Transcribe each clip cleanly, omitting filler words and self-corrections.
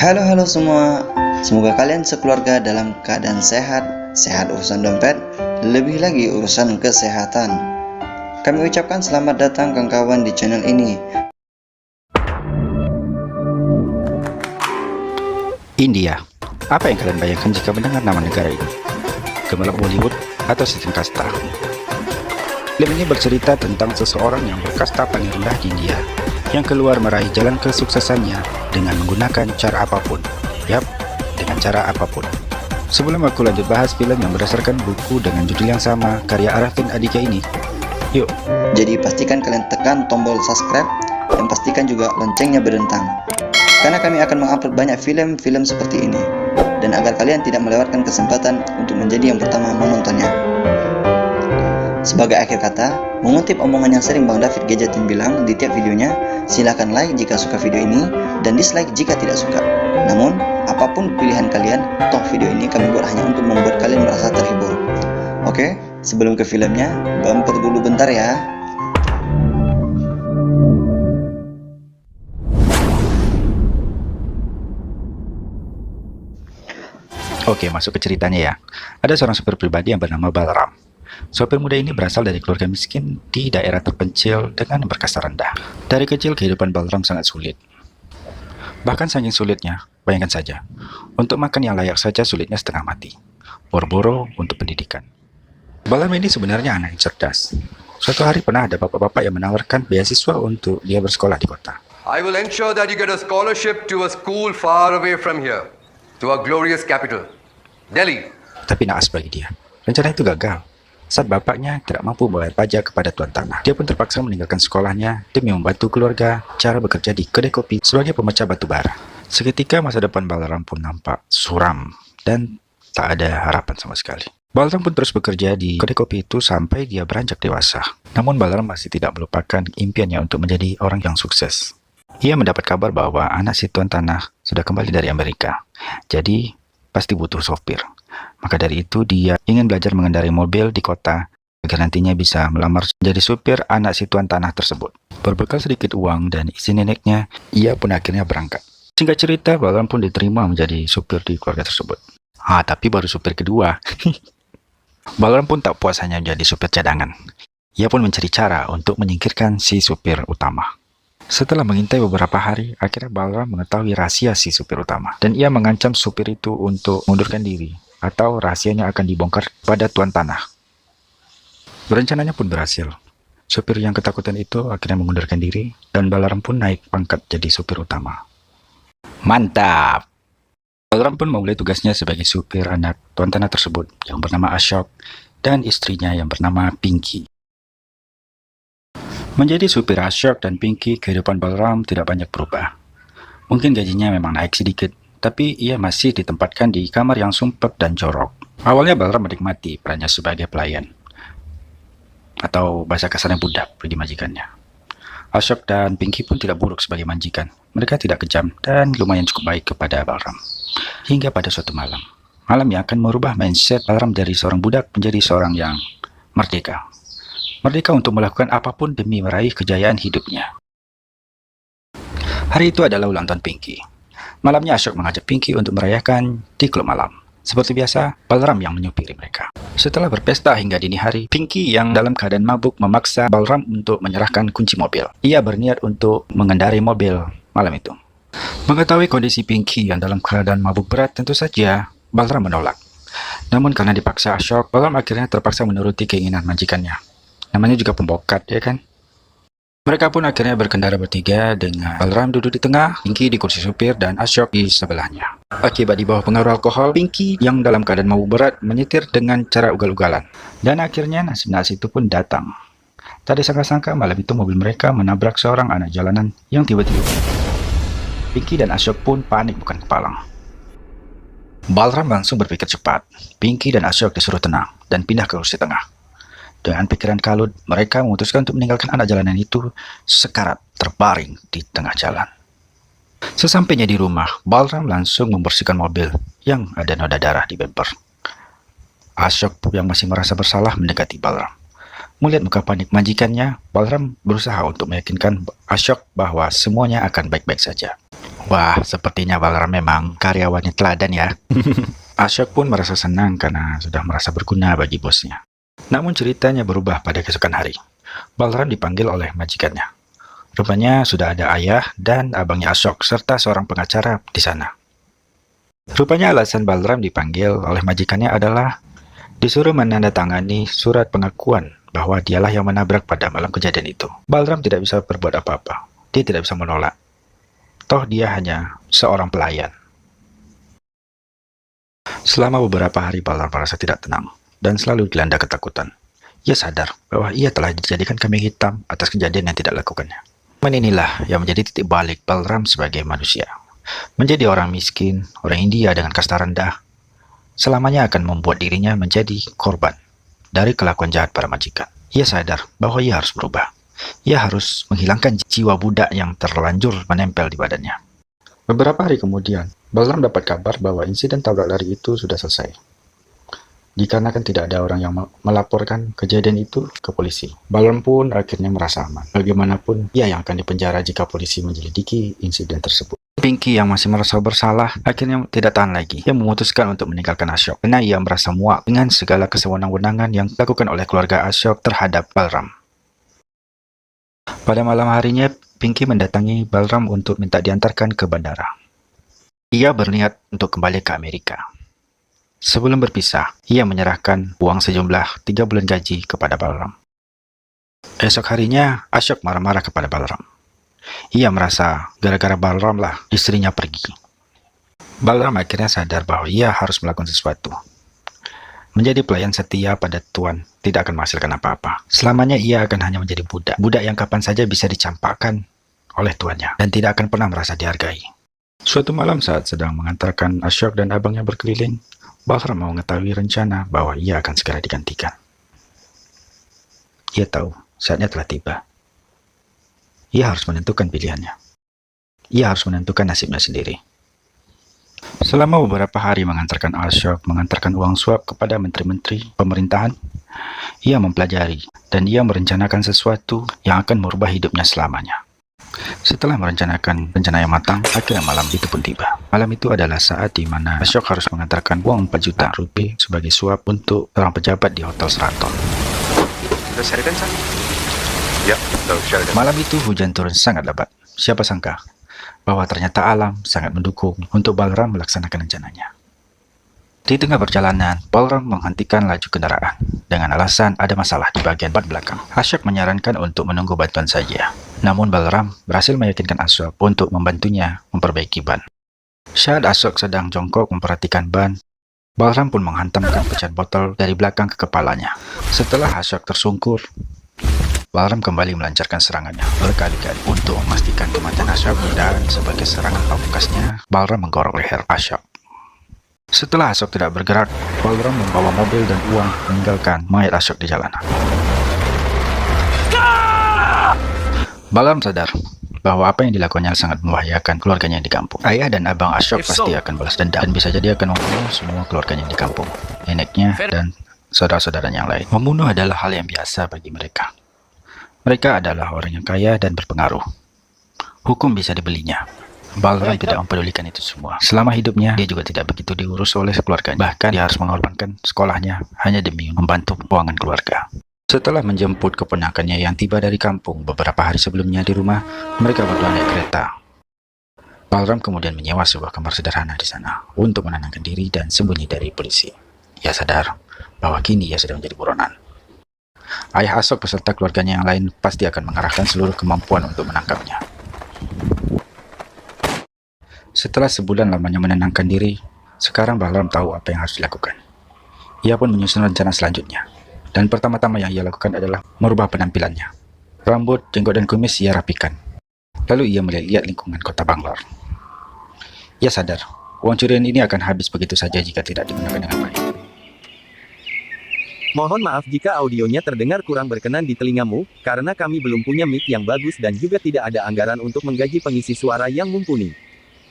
Halo semua, semoga kalian sekeluarga dalam keadaan sehat, sehat urusan dompet, lebih lagi urusan kesehatan. Kami ucapkan selamat datang kawan-kawan di channel ini. India. Apa yang kalian bayangkan jika mendengar nama negara ini? Gemerlap Bollywood atau sistem kasta? Film ini bercerita tentang seseorang yang berkasta paling rendah di India yang keluar meraih jalan kesuksesannya dengan menggunakan cara apapun. Yap, dengan cara apapun. Sebelum aku lanjut bahas film yang berdasarkan buku dengan judul yang sama karya Arvind Aditya ini, yuk. Jadi pastikan kalian tekan tombol subscribe dan pastikan juga loncengnya berdentang, karena kami akan mengupload banyak film-film seperti ini, dan agar kalian tidak melewatkan kesempatan untuk menjadi yang pertama menontonnya. Sebagai akhir kata, mengutip omongan yang sering Bang David Gadgetin bilang di tiap videonya, silahkan like jika suka video ini dan dislike jika tidak suka. Namun, apapun pilihan kalian, toh video ini kami buat hanya untuk membuat kalian merasa terhibur. Oke, sebelum ke filmnya, bumper dulu bentar ya. Oke, masuk ke ceritanya ya. Ada seorang supir pribadi yang bernama Balram. Sopir muda ini berasal dari keluarga miskin di daerah terpencil dengan berkasta rendah. Dari kecil kehidupan Balram sangat sulit. Bahkan saking sulitnya, bayangkan saja, untuk makan yang layak saja sulitnya setengah mati. Boro-boro untuk pendidikan. Balram ini sebenarnya anak yang cerdas. Suatu hari pernah ada bapak-bapak yang menawarkan beasiswa untuk dia bersekolah di kota. I will ensure that you get a scholarship to a school far away from here, to our glorious capital, Delhi. Tapi naas bagi dia, rencana itu gagal. Saat bapaknya tidak mampu membayar pajak kepada tuan tanah, dia pun terpaksa meninggalkan sekolahnya demi membantu keluarga cara bekerja di kedai kopi sebagai pemecah batu bara. Seketika masa depan Balram pun nampak suram dan tak ada harapan sama sekali. Balram pun terus bekerja di kedai kopi itu sampai dia beranjak dewasa. Namun Balram masih tidak melupakan impiannya untuk menjadi orang yang sukses. Ia mendapat kabar bahwa anak si tuan tanah sudah kembali dari Amerika, jadi pasti butuh sopir. Maka dari itu dia ingin belajar mengendarai mobil di kota agar nantinya bisa melamar menjadi supir anak si tuan tanah tersebut. Berbekal sedikit uang dan izin neneknya, ia pun akhirnya berangkat. Singkat cerita, Balram pun diterima menjadi supir di keluarga tersebut. Tapi baru supir kedua. Balram pun tak puas hanya menjadi supir cadangan. Ia pun mencari cara untuk menyingkirkan si supir utama. Setelah mengintai beberapa hari, akhirnya Balram mengetahui rahasia si supir utama. Dan ia mengancam supir itu untuk mundurkan diri, atau rahasianya akan dibongkar pada tuan tanah. Rencananya pun berhasil. Supir yang ketakutan itu akhirnya mengundurkan diri, dan Balram pun naik pangkat jadi supir utama. Mantap! Balram pun memulai tugasnya sebagai supir anak tuan tanah tersebut, yang bernama Ashok, dan istrinya yang bernama Pinky. Menjadi supir Ashok dan Pinky, kehidupan Balram tidak banyak berubah. Mungkin gajinya memang naik sedikit, tapi ia masih ditempatkan di kamar yang sumpek dan jorok. Awalnya Balram menikmati perannya sebagai pelayan, atau bahasa kasarnya budak bagi majikannya. Ashok dan Pinky pun tidak buruk sebagai majikan. Mereka tidak kejam dan lumayan cukup baik kepada Balram. Hingga pada suatu malam yang akan merubah mindset Balram dari seorang budak menjadi seorang yang merdeka. Merdeka untuk melakukan apapun demi meraih kejayaan hidupnya. Hari itu adalah ulang tahun Pinky. Malamnya Ashok mengajak Pinky untuk merayakan di klub malam. Seperti biasa, Balram yang menyupiri mereka. Setelah berpesta hingga dini hari, Pinky yang dalam keadaan mabuk memaksa Balram untuk menyerahkan kunci mobil. Ia berniat untuk mengendarai mobil malam itu. Mengetahui kondisi Pinky yang dalam keadaan mabuk berat, tentu saja Balram menolak. Namun karena dipaksa Ashok, Balram akhirnya terpaksa menuruti keinginan majikannya. Namanya juga pembokat, ya kan? Mereka pun akhirnya berkendara bertiga dengan Balram duduk di tengah, Pinky di kursi supir, dan Ashok di sebelahnya. Akibat di bawah pengaruh alkohol, Pinky yang dalam keadaan mabuk berat menyetir dengan cara ugal-ugalan. Dan akhirnya nasib-nasib itu pun datang. Tak disangka-sangka malam itu mobil mereka menabrak seorang anak jalanan yang tiba-tiba. Pinky dan Ashok pun panik bukan kepalang. Balram langsung berpikir cepat. Pinky dan Ashok disuruh tenang dan pindah ke kursi tengah. Dengan pikiran kalut, mereka memutuskan untuk meninggalkan anak jalanan itu sekarat terbaring di tengah jalan. Sesampainya di rumah, Balram langsung membersihkan mobil yang ada noda darah di bumper. Ashok yang masih merasa bersalah mendekati Balram. Melihat muka panik majikannya, Balram berusaha untuk meyakinkan Ashok bahwa semuanya akan baik-baik saja. Wah, sepertinya Balram memang karyawannya teladan ya. Ashok pun merasa senang karena sudah merasa berguna bagi bosnya. Namun ceritanya berubah pada keesokan hari. Balram dipanggil oleh majikannya. Rupanya sudah ada ayah dan abangnya Ashok serta seorang pengacara di sana. Rupanya alasan Balram dipanggil oleh majikannya adalah disuruh menandatangani surat pengakuan bahwa dialah yang menabrak pada malam kejadian itu. Balram tidak bisa berbuat apa-apa. Dia tidak bisa menolak. Toh dia hanya seorang pelayan. Selama beberapa hari Balram merasa tidak tenang dan selalu dilanda ketakutan. Ia sadar bahwa ia telah dijadikan kambing hitam atas kejadian yang tidak dilakukannya. Momen inilah yang menjadi titik balik Balram sebagai manusia. Menjadi orang miskin, orang India dengan kasta rendah, selamanya akan membuat dirinya menjadi korban dari kelakuan jahat para majikan. Ia sadar bahwa ia harus berubah. Ia harus menghilangkan jiwa budak yang terlanjur menempel di badannya. Beberapa hari kemudian, Balram dapat kabar bahwa insiden tabrak lari itu sudah selesai. Dikarenakan tidak ada orang yang melaporkan kejadian itu ke polisi. Balram pun akhirnya merasa aman. Bagaimanapun, ia yang akan dipenjara jika polisi menyelidiki insiden tersebut. Pinky yang masih merasa bersalah akhirnya tidak tahan lagi. Ia memutuskan untuk meninggalkan Ashok karena ia merasa muak dengan segala kesewenang-wenangan yang dilakukan oleh keluarga Ashok terhadap Balram. Pada malam harinya, Pinky mendatangi Balram untuk minta diantarkan ke bandara. Ia berniat untuk kembali ke Amerika. Sebelum berpisah, ia menyerahkan uang sejumlah 3 bulan gaji kepada Balram. Esok harinya, Ashok marah-marah kepada Balram. Ia merasa gara-gara Balram lah istrinya pergi. Balram akhirnya sadar bahwa ia harus melakukan sesuatu. Menjadi pelayan setia pada Tuan tidak akan menghasilkan apa-apa. Selamanya ia akan hanya menjadi budak. Budak yang kapan saja bisa dicampakkan oleh tuannya dan tidak akan pernah merasa dihargai. Suatu malam saat sedang mengantarkan Ashok dan abangnya berkeliling, Balram mau mengetahui rencana bahwa ia akan segera digantikan. Ia tahu saatnya telah tiba. Ia harus menentukan pilihannya. Ia harus menentukan nasibnya sendiri. Selama beberapa hari mengantarkan Ashok mengantarkan uang suap kepada menteri-menteri pemerintahan, ia mempelajari dan ia merencanakan sesuatu yang akan merubah hidupnya selamanya. Setelah merencanakan rencana yang matang, akhirnya malam itu pun tiba. Malam itu adalah saat di mana Ashok harus mengantarkan uang 4 juta rupiah sebagai suap untuk seorang pejabat di Hotel Sheraton. Sudah Sheridan, San? Ya, Hotel Sheridan. Malam itu hujan turun sangat lebat. Siapa sangka bahwa ternyata alam sangat mendukung untuk Balram melaksanakan rencananya. Di tengah perjalanan, Balram menghentikan laju kendaraan dengan alasan ada masalah di bagian ban belakang. Ashok menyarankan untuk menunggu bantuan saja. Namun Balram berhasil meyakinkan Ashok untuk membantunya memperbaiki ban. Saat Ashok sedang jongkok memperhatikan ban, Balram pun menghantamkan pecahan botol dari belakang ke kepalanya. Setelah Ashok tersungkur, Balram kembali melancarkan serangannya berkali-kali untuk memastikan kematian Ashok, dan sebagai serangan pamungkasnya, Balram menggorok leher Ashok. Setelah Ashok tidak bergerak, Balram membawa mobil dan uang meninggalkan mayat Ashok di jalanan. Balram sadar bahwa apa yang dilakukannya sangat membahayakan keluarganya di kampung. Ayah dan abang Ashok pasti akan balas dendam dan bisa jadi akan membunuh semua keluarganya di kampung, neneknya dan saudara-saudaranya yang lain. Membunuh adalah hal yang biasa bagi mereka. Mereka adalah orang yang kaya dan berpengaruh. Hukum bisa dibelinya. Balram tidak mempedulikan itu semua. Selama hidupnya, dia juga tidak begitu diurus oleh keluarganya. Bahkan dia harus mengorbankan sekolahnya hanya demi membantu keuangan keluarga. Setelah menjemput keponakannya yang tiba dari kampung beberapa hari sebelumnya di rumah, mereka berdua naik kereta. Balram kemudian menyewa sebuah kamar sederhana di sana untuk menenangkan diri dan sembunyi dari polisi. Ia sadar bahwa kini ia sudah menjadi buronan. Ayah Ashok beserta keluarganya yang lain pasti akan mengarahkan seluruh kemampuan untuk menangkapnya. Setelah sebulan lamanya menenangkan diri, sekarang Balram tahu apa yang harus dilakukan. Ia pun menyusun rencana selanjutnya. Dan pertama-tama yang ia lakukan adalah merubah penampilannya. Rambut, jenggot, dan kumis ia rapikan. Lalu ia melihat lingkungan kota Bangalore. Ia sadar, uang curian ini akan habis begitu saja jika tidak digunakan dengan baik. Mohon maaf jika audionya terdengar kurang berkenan di telingamu, karena kami belum punya mic yang bagus dan juga tidak ada anggaran untuk menggaji pengisi suara yang mumpuni.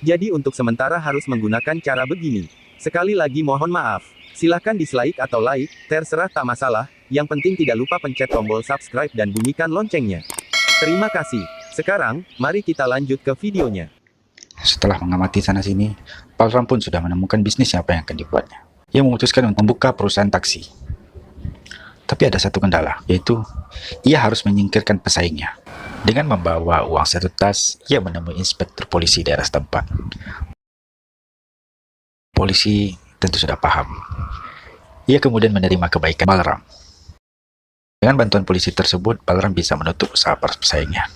Jadi untuk sementara harus menggunakan cara begini. Sekali lagi mohon maaf. Silahkan dislike atau like, terserah tak masalah, Yang penting tidak lupa pencet tombol subscribe dan bunyikan loncengnya. Terima kasih. Sekarang, mari kita lanjut ke videonya. Setelah mengamati sana-sini, Balram pun sudah menemukan bisnis apa yang akan dibuatnya. Ia memutuskan untuk membuka perusahaan taksi. Tapi ada satu kendala, yaitu ia harus menyingkirkan pesaingnya. Dengan membawa uang satu tas, ia menemui inspektur polisi daerah setempat. Polisi tentu sudah paham. Ia kemudian menerima kebaikan Balram. Dengan bantuan polisi tersebut, Balram bisa menutup usaha para pesaingnya.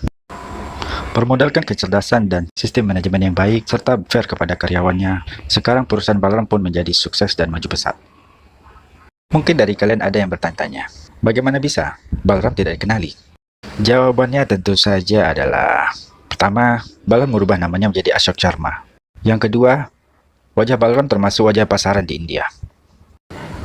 Bermodalkan kecerdasan dan sistem manajemen yang baik, serta fair kepada karyawannya, sekarang perusahaan Balram pun menjadi sukses dan maju pesat. Mungkin dari kalian ada yang bertanya-tanya, bagaimana bisa Balram tidak dikenali? Jawabannya tentu saja adalah, pertama, Balram merubah namanya menjadi Ashok Sharma. Yang kedua, wajah Balram termasuk wajah pasaran di India.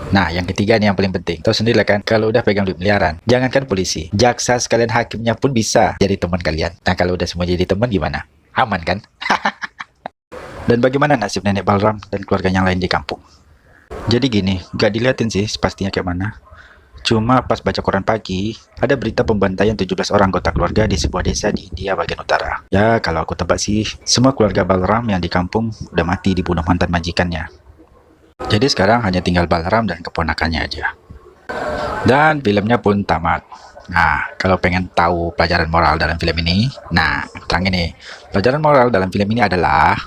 Nah, yang ketiga nih yang paling penting. Tahu sendiri lah kan, kalau udah pegang duit miliaran, jangankan polisi, jaksa sekalian hakimnya pun bisa jadi teman kalian. Nah, kalau udah semua jadi teman gimana? Aman kan? Dan bagaimana nasib nenek Balram dan keluarga yang lain di kampung? Jadi gini, gak diliatin sih pastinya kayak mana. Cuma pas baca koran pagi, ada berita pembantaian 17 orang anggota keluarga di sebuah desa di India bagian utara. Ya, kalau aku tebak sih, semua keluarga Balram yang di kampung udah mati dibunuh mantan majikannya. Jadi sekarang hanya tinggal Balram dan keponakannya aja. Dan filmnya pun tamat. Nah, kalau pengen tahu pelajaran moral dalam film ini, nah, terangin nih. Pelajaran moral dalam film ini adalah